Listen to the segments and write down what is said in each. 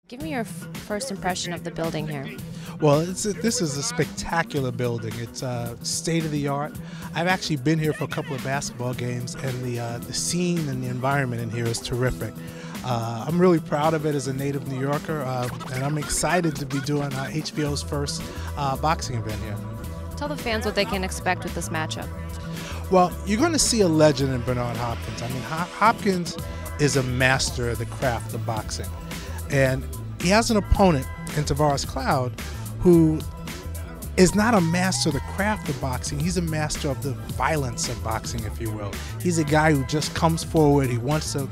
Give me your first impression of the building here. Well, this is a spectacular building. It's state of the art. I've actually been here for a couple of basketball games, and the scene and the environment in here is terrific. I'm really proud of it as a native New Yorker, and I'm excited to be doing HBO's first boxing event here. Tell the fans what they can expect with this matchup. Well, you're going to see a legend in Bernard Hopkins. I mean, Hopkins is a master of the craft of boxing. And he has an opponent in Tavares Cloud who is not a master of the craft of boxing. He's a master of the violence of boxing, if you will. He's a guy who just comes forward. He wants to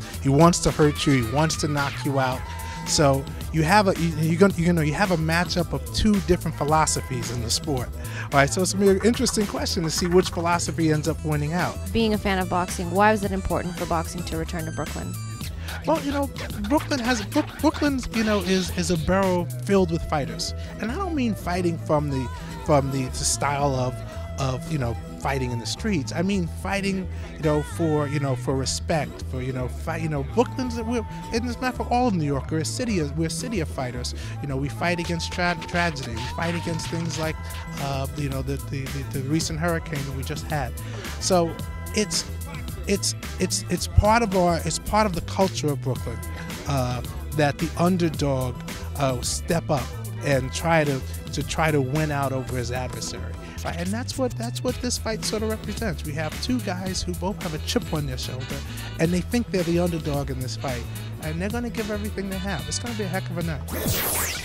hurt you. He wants to knock you out. So you have a matchup of two different philosophies in the sport. All right, so it's gonna be an interesting question to see which philosophy ends up winning out. Being a fan of boxing, why was it important for boxing to return to Brooklyn? Well, Brooklyn is a borough filled with fighters, and I don't mean fighting from the style of fighting in the streets. I mean fighting, for respect, Brooklyn's, and it's not for all of New York. We're a city of fighters. We fight against tragedy. We fight against things like, the recent hurricane that we just had. So it's part of the culture of Brooklyn that the underdog step up and try to win out over his adversary, right? And that's what this fight sort of represents. We have two guys who both have a chip on their shoulder, and they think they're the underdog in this fight, and they're going to give everything they have. It's going to be a heck of a night.